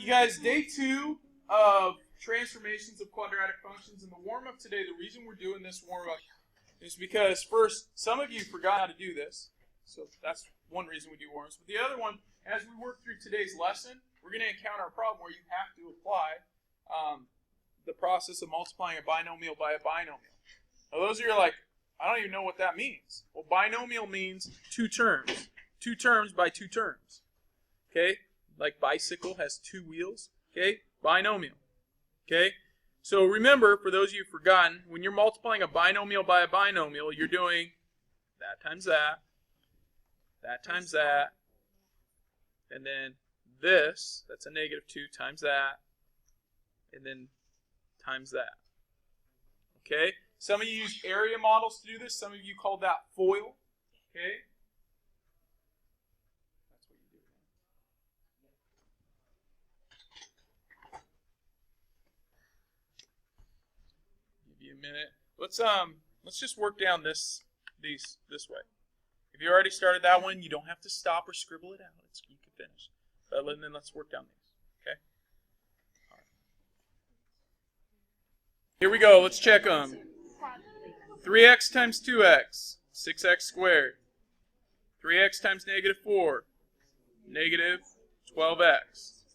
you guys, day 2 of transformations of quadratic functions. In the warm-up today, the reason we're doing this warm-up is because, first, some of you forgot how to do this. So that's one reason we do warm-ups. But the other one, as we work through today's lesson, we're going to encounter a problem where you have to apply the process of multiplying a binomial by a binomial. Now, those of you are like, I don't even know what that means. Well, binomial means two terms. Two terms by two terms. Okay? Like bicycle has two wheels. Okay? Binomial. Okay? So remember, for those of you who've forgotten, when you're multiplying a binomial by a binomial, you're doing that times that times that, and then this, that's a -2 times that, and then times that. Okay? Some of you use area models to do this. Some of you call that FOIL. Okay? That's what you do. Give you a minute. Let's just work down this way. If you already started that one, you don't have to stop or scribble it out. You can finish. But then let's work down these. Okay? All right. Here we go. Let's check them. 3x times 2x, 6x squared. 3x times -4, -12x.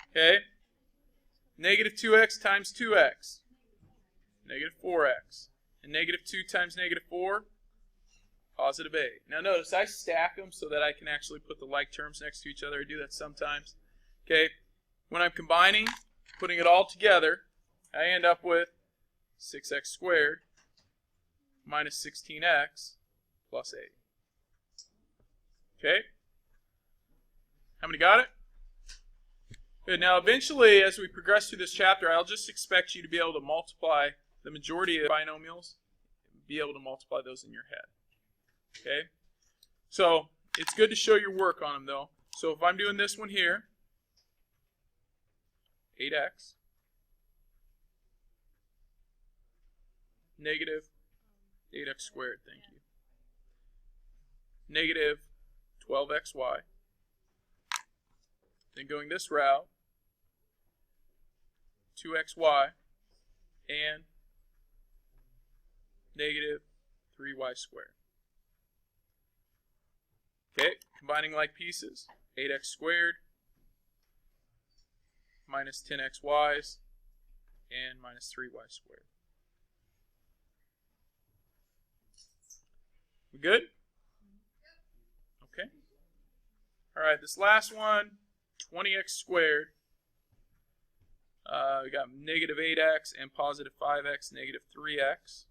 Okay? -2x times 2x, -4x. And -2 times -4, +8. Now notice, I stack them so that I can actually put the like terms next to each other. I do that sometimes. Okay? When I'm combining, putting it all together, I end up with 6x squared minus 16x plus 8. Okay? How many got it? Good. Now eventually, as we progress through this chapter, I'll just expect you to be able to multiply the majority of binomials, be able to multiply those in your head. Okay? So, it's good to show your work on them though. So if I'm doing this one here, 8x, -8x squared, thank you. -12xy. Then going this route, 2xy and -3y squared. Okay, combining like pieces, 8x squared minus 10xy's and minus 3y squared. We good? Okay. All right, this last one, 20x squared. We got -8x and +5x, -3x,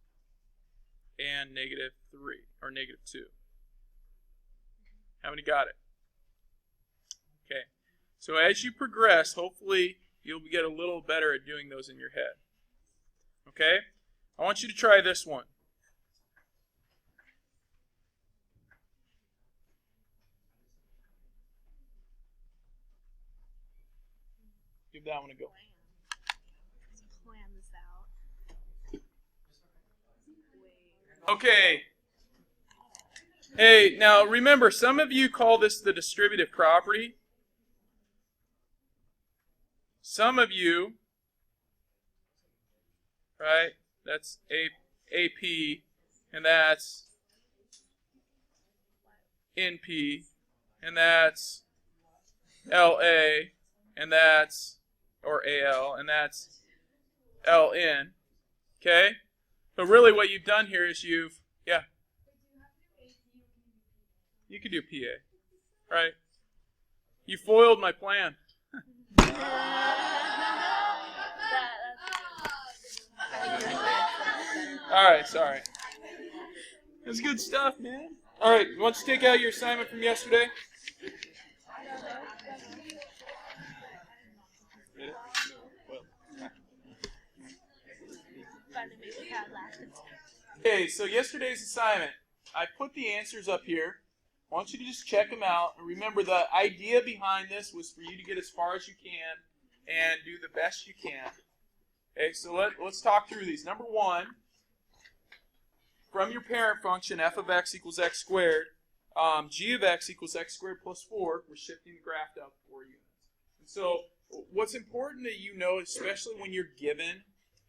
and -3, or -2. How many got it? Okay. So as you progress, hopefully you'll get a little better at doing those in your head. Okay? I want you to try this one. Give that one a go. Plan this out. Okay. Hey, now remember, some of you call this the distributive property. Some of you, right, that's AP, and that's NP, and that's LA, and that's, or AL, and that's LN, okay? But really what you've done here is yeah. You can do PA, right? You foiled my plan. All right, sorry. That's good stuff, man. All right, why don't you take out your assignment from yesterday? Okay, so yesterday's assignment, I put the answers up here. I want you to just check them out. And remember, the idea behind this was for you to get as far as you can and do the best you can. Okay, so let's talk through these. Number one, from your parent function, f of x equals x squared, g of x equals x squared plus 4, we're shifting the graph up 4 units. So what's important that you know, especially when you're given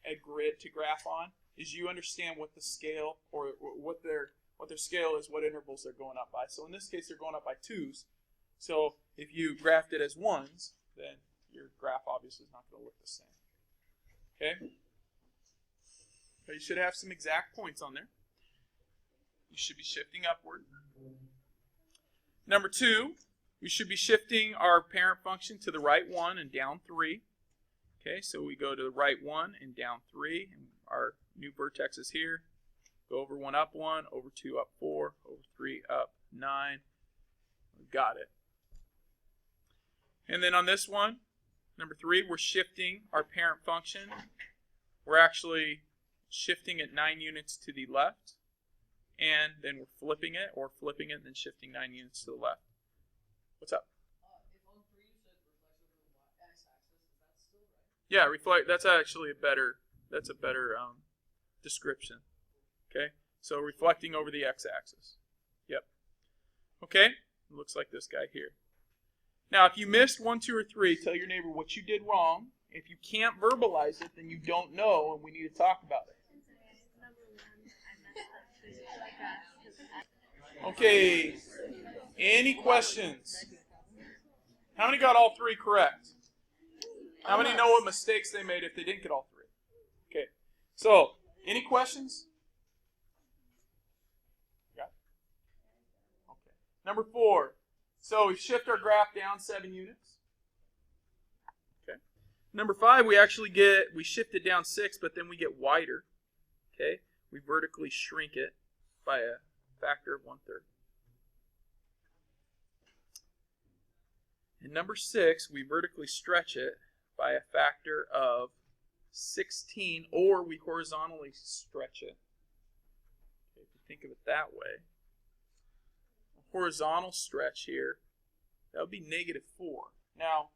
a grid to graph on, is you understand what the scale or what their scale is, what intervals they're going up by. So in this case, they're going up by 2s. So if you graphed it as 1s, then your graph obviously is not going to look the same. Okay? So you should have some exact points on there. You should be shifting upward. Number 2, we should be shifting our parent function to the right 1 and down 3. Okay, so we go to the right 1 and down 3. And our new vertex is here. Go over 1 up 1, over 2 up 4, over 3 up 9. We got it. And then on this one, number 3, we're shifting our parent function. We're actually shifting it 9 units to the left. And then we're flipping it, or flipping it and then shifting 9 units to the left. What's up? If on 3 you said reflection over the x-axis, is that still right? Yeah, reflect. That's actually a better description. Okay, so reflecting over the x-axis. Yep. Okay, it looks like this guy here. Now, if you missed 1, 2, or 3, tell your neighbor what you did wrong. If you can't verbalize it, then you don't know, and we need to talk about it. Okay, any questions? How many got all 3 correct? How many know what mistakes they made if they didn't get all 3? Okay, so any questions? Yeah. Okay. Number 4. So we shift our graph down 7 units. Okay. Number 5, we shift it down 6, but then we get wider. Okay. We vertically shrink it by a factor of 1/3. And number 6, we vertically stretch it by a factor of 16, or we horizontally stretch it. Okay, if you think of it that way, a horizontal stretch here, that would be -4. Now,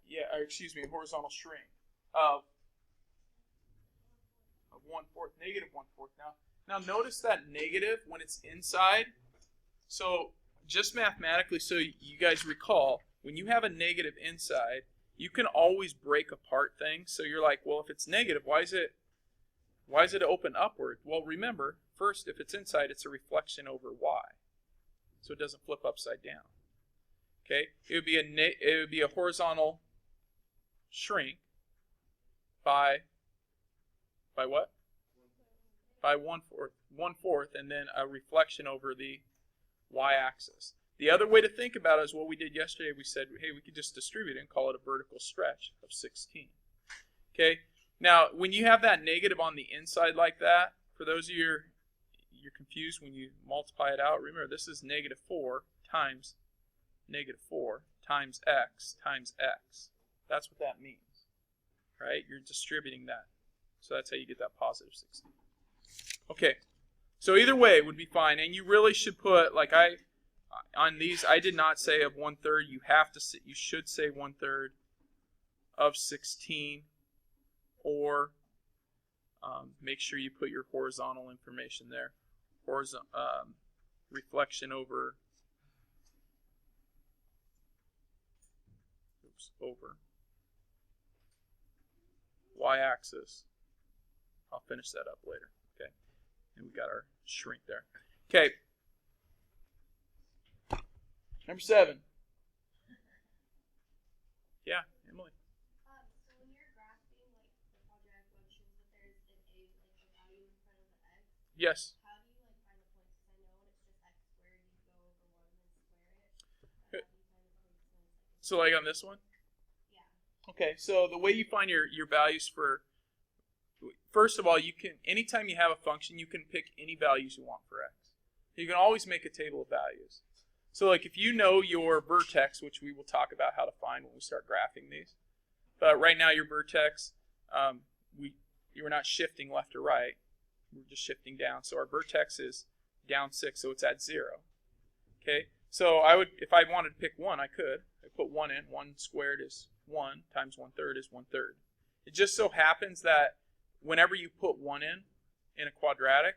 yeah, or excuse me, a horizontal shrink of 1/4, -1/4. Now notice that negative when it's inside. So just mathematically, so you guys recall, when you have a negative inside, you can always break apart things. So you're like, well, if it's negative, why is it open upward? Well, remember, first, if it's inside, it's a reflection over y, so it doesn't flip upside down. Okay, it would be a horizontal shrink by what? By 1/4, and then a reflection over the y-axis. The other way to think about it is what we did yesterday. We said, hey, we could just distribute it and call it a vertical stretch of 16. Okay. Now, when you have that negative on the inside like that, for those of you you're confused when you multiply it out, remember this is -4 times -4 times x times x. That's what that means, right? You're distributing that. So that's how you get that positive 16. Okay. So either way would be fine, and you really should put, like on these, I did not say of 1/3. You should say 1/3 of 16, or make sure you put your horizontal information there. Reflection over y-axis. I'll finish that up later. Okay. And we got our shrink there. Okay. Number 7. Yeah, Emily. So when you're graphing like the quadratic functions, but there's a value in front of the x. Yes. How do you find the points? Because I know when it's just x squared, you go over 1 and then square it. But how do you find the points when it's So like on this one? Yeah. Okay, so the way you find your values for, first of all, you can, anytime you have a function, you can pick any values you want for x. You can always make a table of values. So like if you know your vertex, which we will talk about how to find when we start graphing these, but right now your vertex, you were not shifting left or right, we're just shifting down. So our vertex is down 6, so it's at 0. Okay, so if I wanted to pick 1, I could. I put 1 in. 1 squared is 1 times 1/3 is 1/3. It just so happens that whenever you put 1 in a quadratic,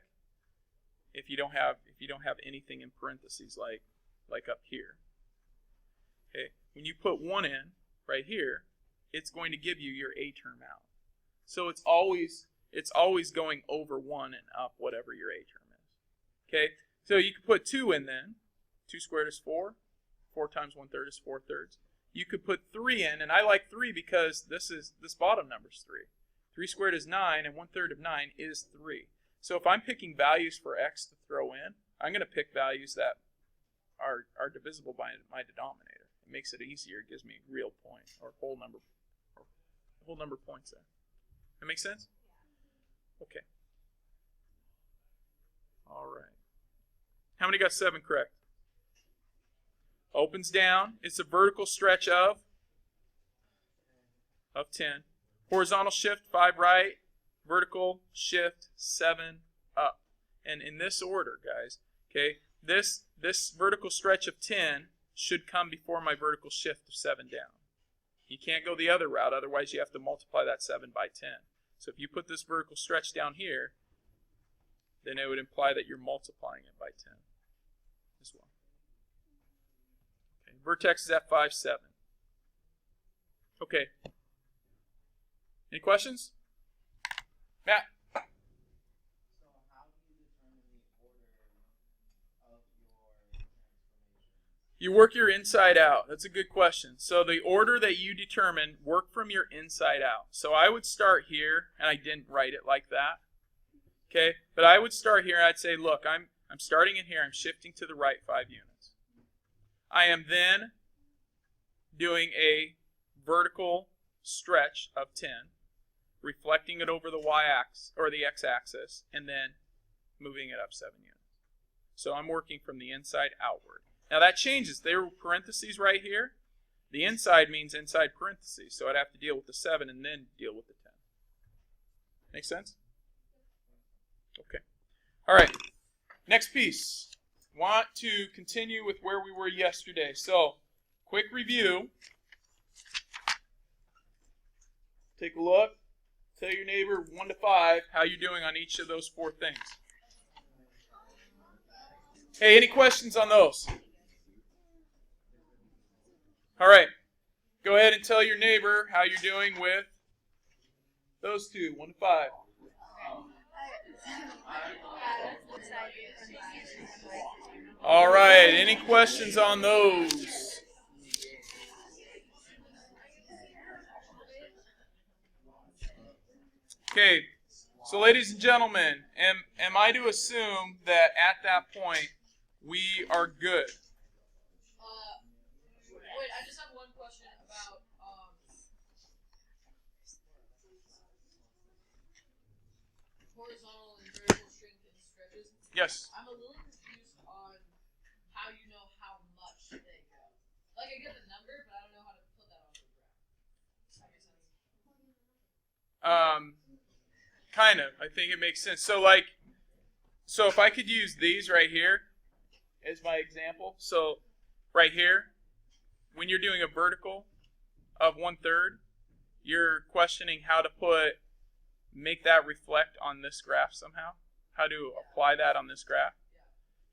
if you don't have anything in parentheses like up here, okay, when you put 1 in right here, it's going to give you your a term out. So it's always going over 1 and up whatever your a term is. Okay, so you could put 2 in then. 2 squared is 4. 4 times 1/3 is 4/3. You could put 3 in, and I like 3 because this bottom number is 3. 3 squared is 9, and 1/3 of 9 is 3. So if I'm picking values for x to throw in, I'm going to pick values that are divisible by my denominator. It makes it easier. It gives me a real point or whole number points there. That make sense? Okay. All right. How many got 7 correct? Opens down. It's a vertical stretch of 10. Horizontal shift 5 right. Vertical shift 7 up. And in this order, guys, okay, this vertical stretch of 10 should come before my vertical shift of 7 down. You can't go the other route, otherwise you have to multiply that 7 by 10. So if you put this vertical stretch down here, then it would imply that you're multiplying it by 10 as well. Okay, vertex is at 5, 7. Okay. Any questions? Matt? So how do you determine the order of your transformations? You work your inside out. That's a good question. So the order that you determine, work from your inside out. So I would start here, and I didn't write it like that. Okay? But I would start here, I'd say, look, I'm starting in here, I'm shifting to the right 5 units. I am then doing a vertical stretch of 10, reflecting it over the y-axis or the x-axis, and then moving it up 7 units. So I'm working from the inside outward. Now that changes. There were parentheses right here. The inside means inside parentheses, so I'd have to deal with the 7 and then deal with the 10. Make sense? Okay. All right. Next piece. Want to continue with where we were yesterday. So, quick review. Take a look. Tell your neighbor 1 to 5 how you're doing on each of those 4 things. Hey, any questions on those? All right. Go ahead and tell your neighbor how you're doing with those 2, 1 to 5. All right. Any questions on those? Okay. So, ladies and gentlemen, am I to assume that at that point we are good? Wait, I just have one question about horizontal and vertical strength and stretches. Yes. I'm a little confused on how you know how much they go. Like, I get the number, but I don't know how to put that onto the graph. Does that make sense? Kind of. I think it makes sense. So if I could use these right here as my example. So right here, when you're doing a vertical of 1/3, you're questioning how to make that reflect on this graph somehow. How to apply that on this graph.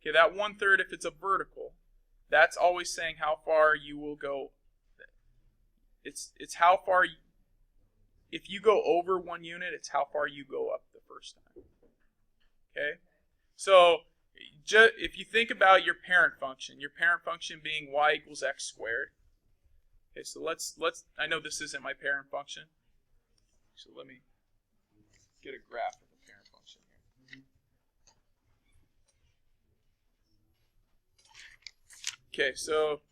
Okay, that 1/3, if it's a vertical, that's always saying how far you will go. It's how far. If you go over 1 unit, it's how far you go up the first time. Okay? So, if you think about your parent function being y equals x squared. Okay, so let's. I know this isn't my parent function. So let me get a graph of the parent function here. Okay, so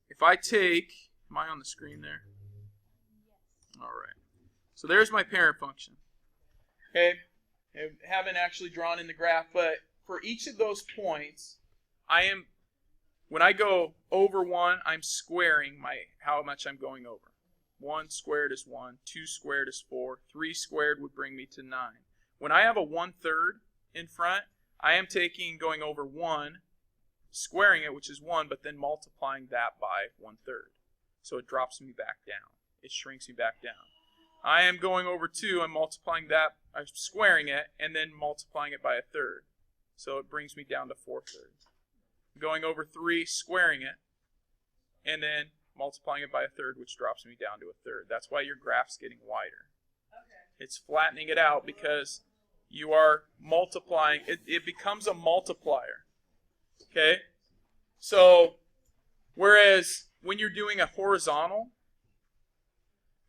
if I take, am I on the screen there? All right. So there's my parent function. Okay, I haven't actually drawn in the graph, but for each of those points, when I go over 1, I'm squaring how much I'm going over. 1 squared is 1, 2 squared is 4, 3 squared would bring me to 9. When I have a 1/3 in front, I am going over 1, squaring it, which is 1, but then multiplying that by 1/3. So it drops me back down. It shrinks me back down. I am going over 2, I'm multiplying that, I'm squaring it, and then multiplying it by 1/3. So it brings me down to 4/3. Going over 3, squaring it, and then multiplying it by a third, which drops me down to a third. That's why your graph's getting wider. Okay. It's flattening it out because you are multiplying. It becomes a multiplier. Okay? So, whereas when you're doing a horizontal,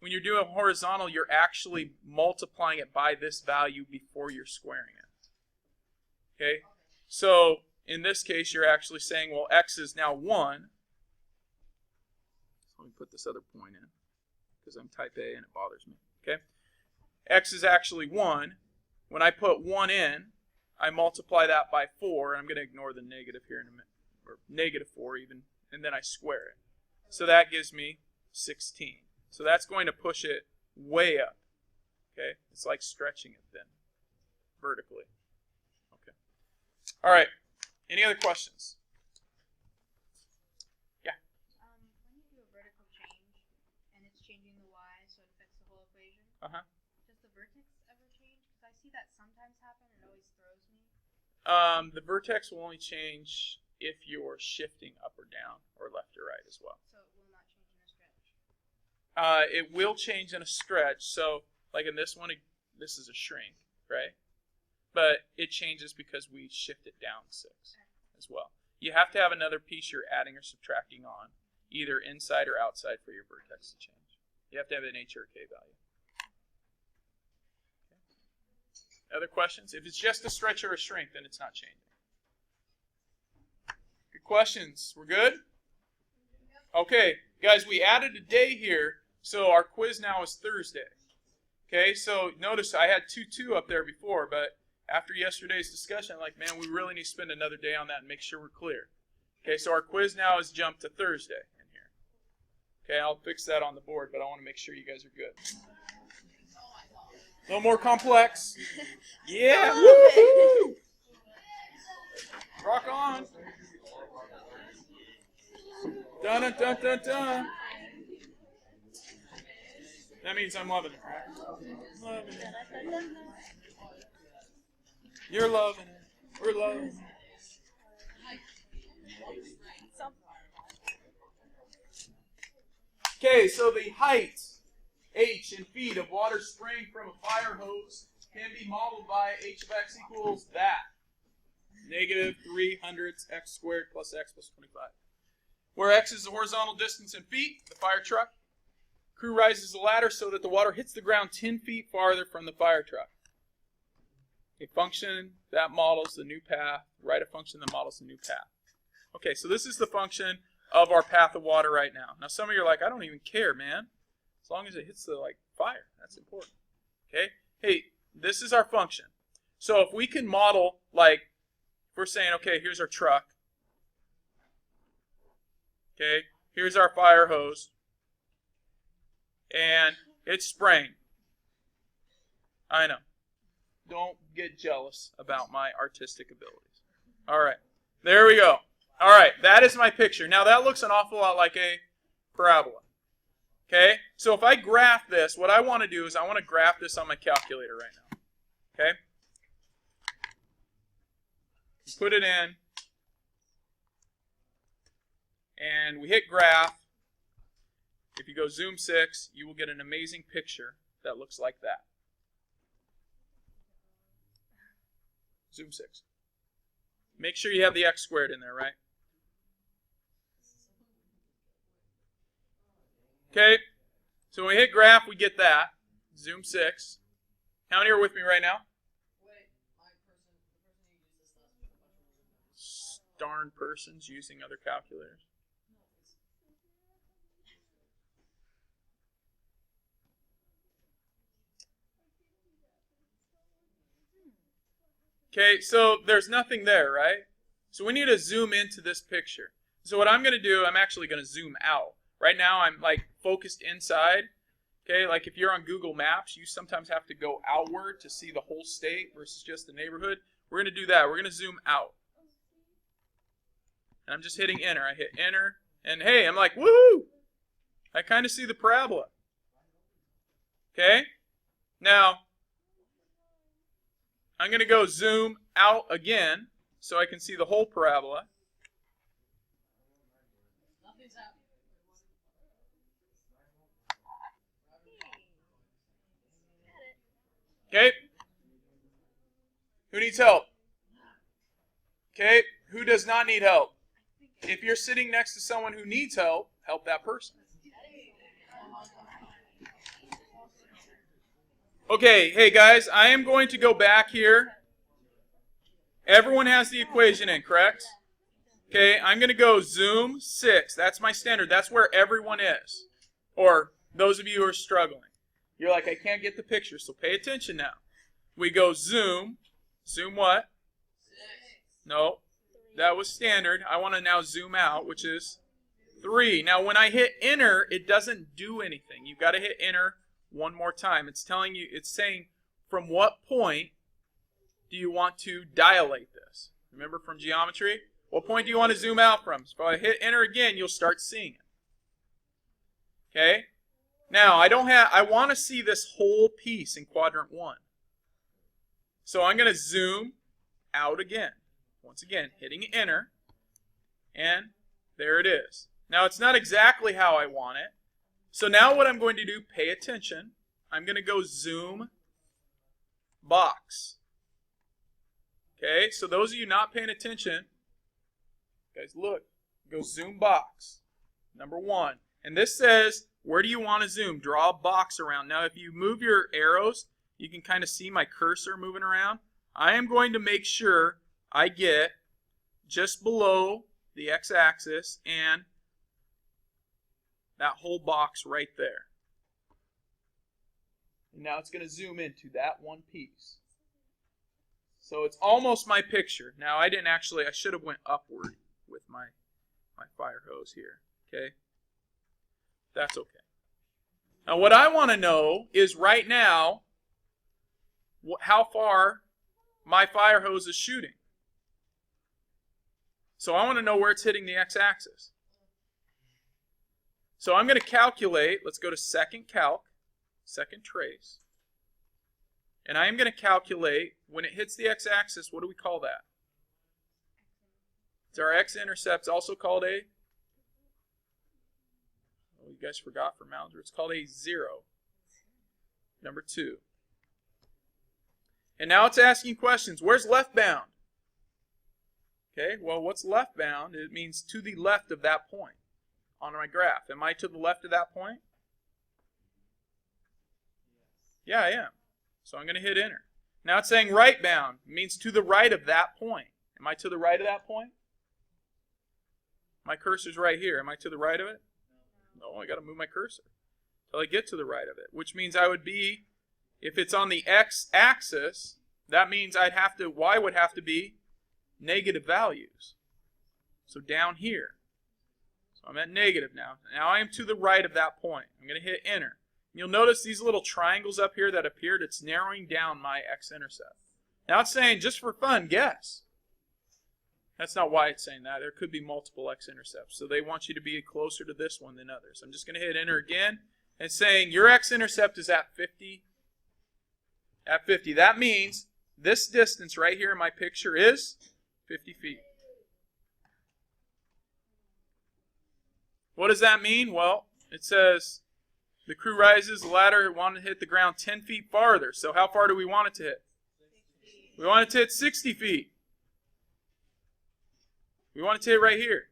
you're actually multiplying it by this value before you're squaring it. Okay? So, in this case, you're actually saying, well, x is now 1. Let me put this other point in because I'm type A and it bothers me. Okay? X is actually 1. When I put 1 in, I multiply that by 4. And I'm going to ignore the negative here in a minute, or negative 4 even, and then I square it. So that gives me 16. So that's going to push it way up. Okay? It's like stretching it then, vertically. Okay. All right. Any other questions? Yeah. When you do a vertical change and it's changing the y so it affects the whole equation, does the vertex ever change? Because I see that sometimes happen and it always throws me. The vertex will only change if you're shifting up or down or left or right as well. So it will not change in a stretch. It will change in a stretch. So, like in this one, this is a shrink, right? But it changes because we shift it down 6 as well. You have to have another piece you're adding or subtracting on, either inside or outside for your vertex to change. You have to have an H or a K value. Okay. Other questions? If it's just a stretch or a shrink, then it's not changing. Good questions. We're good? Okay, guys, we added a day here, so our quiz now is Thursday. Okay, so notice I had 2-2 up there before, but after yesterday's discussion, I'm like, man, we really need to spend another day on that and make sure we're clear. Okay, so our quiz now has jumped to Thursday in here. Okay, I'll fix that on the board, but I want to make sure you guys are good. A little more complex. Yeah, woo-hoo! Rock on. Dun dun dun dun dun. That means I'm loving it, right? Loving it. You're loving it. We're loving it. Okay, so the height, h, in feet of water spraying from a fire hose can be modeled by h of x equals that. Negative 300 x squared plus x plus 25. Where x is the horizontal distance in feet, the fire truck. Crew rises the ladder so that the water hits the ground 10 feet farther from the fire truck. A function that models the new path. Write a function that models the new path. Okay, so this is the function of our path of water right now. Now some of you are like, I don't even care, man. As long as it hits the fire, that's important. Okay? Hey, this is our function. So if we can model, if we're saying, okay, here's our truck. Okay, here's our fire hose. And it's spraying. I know. Don't get jealous about my artistic abilities. All right, there we go. All right, that is my picture. Now that looks an awful lot like a parabola. Okay, so if I graph this, what I want to do is I want to graph this on my calculator right now. Okay, put it in, and we hit graph. If you go zoom 6, you will get an amazing picture that looks like that. Zoom 6. Make sure you have the x squared in there, right? Okay, so when we hit graph, we get that. Zoom 6. How many are with me right now? Wait, the person who used this last week. Darn persons using other calculators. Okay, so there's nothing there, right? So we need to zoom into this picture. So what I'm going to do, I'm actually going to zoom out. Right now I'm focused inside. Okay, like if you're on Google Maps, you sometimes have to go outward to see the whole state versus just the neighborhood. We're going to do that. We're going to zoom out. And I'm just hitting enter. I hit enter, and hey, I'm like, woohoo! I kind of see the parabola. Okay? Now, I'm going to go zoom out again so I can see the whole parabola. Nothing's happening. Okay? Who needs help? Okay? Who does not need help? If you're sitting next to someone who needs help, help that person. Okay, hey guys, I am going to go back here. Everyone has the equation in, correct? Okay, I'm going to go zoom 6. That's my standard. That's where everyone is. Or those of you who are struggling. You're like, I can't get the picture, so pay attention now. We go zoom. Zoom what? 6. No, that was standard. I want to now zoom out, which is 3. Now, when I hit enter, it doesn't do anything. You've got to hit enter one more time. It's telling you, it's saying from what point do you want to dilate this? Remember from geometry? What point do you want to zoom out from? So if I hit enter again, you'll start seeing it. Okay? Now, I want to see this whole piece in quadrant 1. So I'm going to zoom out again. Once again, hitting enter. And there it is. Now, it's not exactly how I want it. So now what I'm going to do, pay attention. I'm going to go zoom box. Okay, so those of you not paying attention, guys, look. Go zoom box. Number 1. And this says, where do you want to zoom? Draw a box around. Now, if you move your arrows, you can kind of see my cursor moving around. I am going to make sure I get just below the x-axis and that whole box right there. And now it's going to zoom into that one piece. So it's almost my picture. Now I should have went upward with my fire hose here. Okay? That's okay. Now what I want to know is right now how far my fire hose is shooting. So I want to know where it's hitting the x-axis. So I'm going to calculate. Let's go to second calc, second trace. And I am going to calculate when it hits the x-axis, what do we call that? It's our x-intercept, also called a, oh, you guys forgot for Mauser, it's called a 0. Number 2. And now it's asking questions. Where's left bound? Okay, well, what's left bound? It means to the left of that point on my graph. Am I to the left of that point? Yeah, I am. So I'm going to hit enter. Now it's saying right bound. It means to the right of that point. Am I to the right of that point? My cursor's right here. Am I to the right of it? No, I got to move my cursor until I get to the right of it, which means I would be, if it's on the x-axis, that means y would have to be negative values. So down here. So I'm at negative now. Now I am to the right of that point. I'm going to hit enter. You'll notice these little triangles up here that appeared, it's narrowing down my x-intercept. Now it's saying, just for fun, guess. That's not why it's saying that. There could be multiple x-intercepts. So they want you to be closer to this one than others. I'm just going to hit enter again and saying your x-intercept is at 50. At 50. That means this distance right here in my picture is 50 feet. What does that mean? Well, it says the crew rises, the ladder wanted to hit the ground 10 feet farther. So how far do we want it to hit? 60. We want it to hit 60 feet. We want it to hit right here.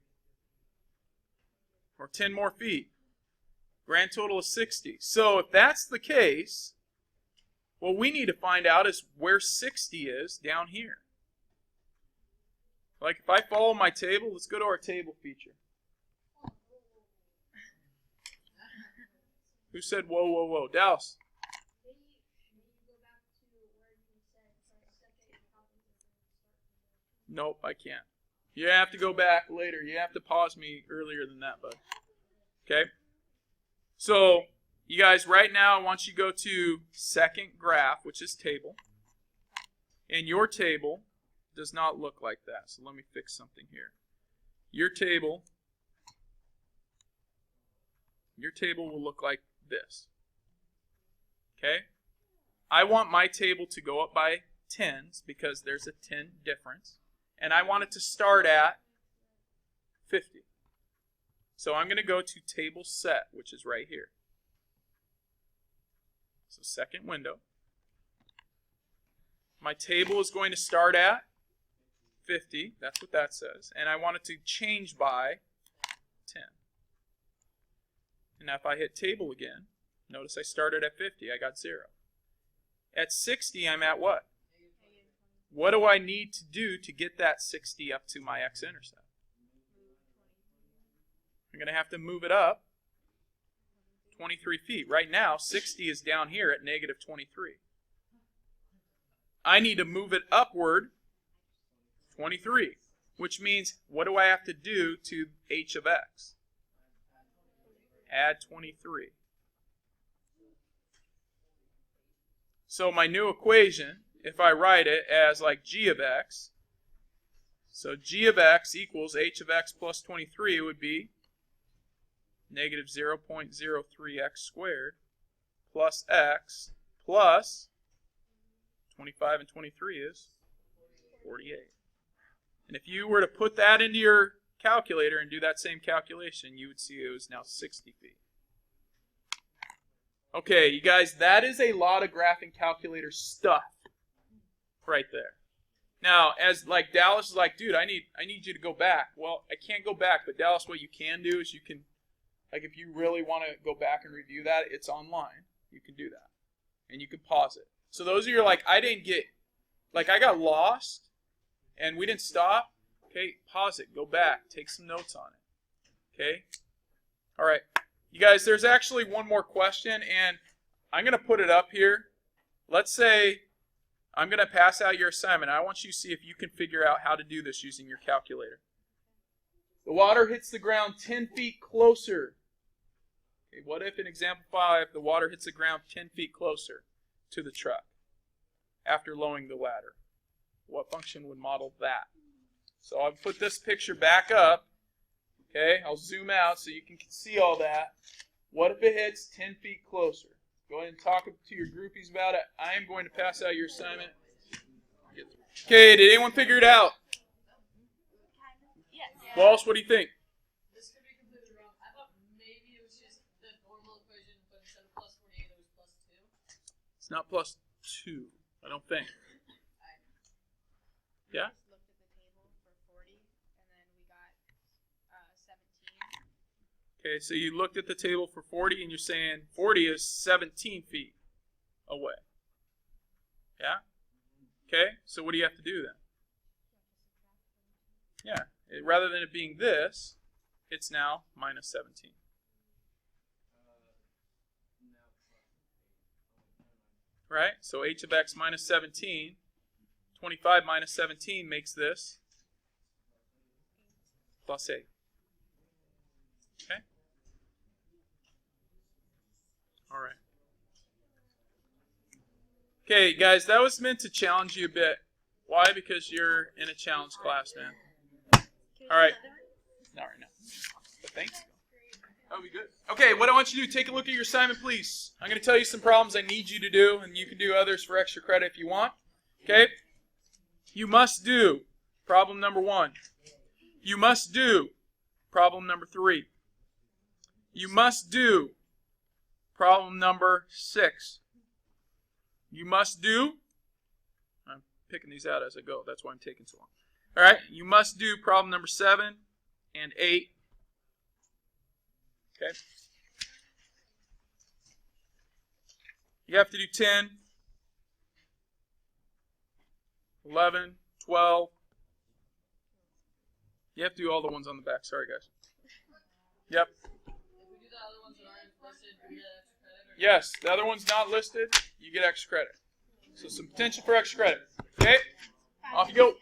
Or 10 more feet. Grand total is 60. So if that's the case, what we need to find out is where 60 is down here. Like if I follow my table, let's go to our table feature. Who said whoa, whoa, whoa? Dallas. Nope, I can't. You have to go back later. You have to pause me earlier than that, bud. Okay? So, you guys, right now, I want you to go to second graph, which is table. And your table does not look like that. So let me fix something here. Your table will look like this. Okay? I want my table to go up by 10s because there's a 10 difference. And I want it to start at 50. So I'm going to go to table set, which is right here. So second window. My table is going to start at 50. That's what that says. And I want it to change by 10. And now if I hit table again, notice I started at 50. I got 0. At 60, I'm at what? What do I need to do to get that 60 up to my x-intercept? I'm going to have to move it up 23 feet. Right now, 60 is down here at negative 23. I need to move it upward 23, which means what do I have to do to h of x? Add 23. So my new equation, if I write it as like g of x, so g of x equals h of x plus 23 would be negative 0.03x squared plus x plus 25 and 23 is 48. And if you were to put that into your calculator and do that same calculation, you would see it was now 60 feet. Okay, you guys, that is a lot of graphing calculator stuff right there. Now, as like Dallas is like, dude, I need you to go back. Well, I can't go back, but Dallas, what you can do is you can, like if you really want to go back and review that, it's online. You can do that. And you can pause it. So those of you who are like, I didn't get, like I got lost and we didn't stop. Okay, pause it. Go back. Take some notes on it. Okay? All right. You guys, there's actually one more question, and I'm going to put it up here. Let's say I'm going to pass out your assignment. I want you to see if you can figure out how to do this using your calculator. The water hits the ground 10 feet closer. Okay, what if in example 5, the water hits the ground 10 feet closer to the truck after lowering the ladder? What function would model that? So I'll put this picture back up. Okay, I'll zoom out so you can see all that. What if it hits 10 feet closer? Go ahead and talk to your groupies about it. I am going to pass out your assignment. Okay, did anyone figure it out? Yes. Walsh, what do you think? This could be completely wrong. I thought maybe it was just the normal equation, but instead of plus 48, it was plus 2. It's not plus 2, I don't think. Yeah? We just looked at the table for 40, and then we got 17. Okay, so you looked at the table for 40, and you're saying 40 is 17 feet away. Yeah? Okay, so what do you have to do then? Yeah, rather than it being this, it's now minus 17. Right? So h of x minus 17, 25 minus 17 makes this plus 8. Okay? All right. Okay, guys, that was meant to challenge you a bit. Why? Because you're in a challenge class, man. All right. Not right now. But thanks. That would be good. Okay, what I want you to do, take a look at your assignment, please. I'm going to tell you some problems I need you to do, and you can do others for extra credit if you want. Okay? You must do problem number 1. You must do problem number 3. You must do problem number 6. You must do, I'm picking these out as I go, that's why I'm taking so long. All right, you must do problem number 7 and 8. Okay. You have to do 10, 11, 12. You have to do all the ones on the back. Sorry, guys. Yep. If we do the other ones that aren't listed, do we get extra credit? Or Yes, the other one's not listed. You get extra credit. So some potential for extra credit. Okay? Off you go.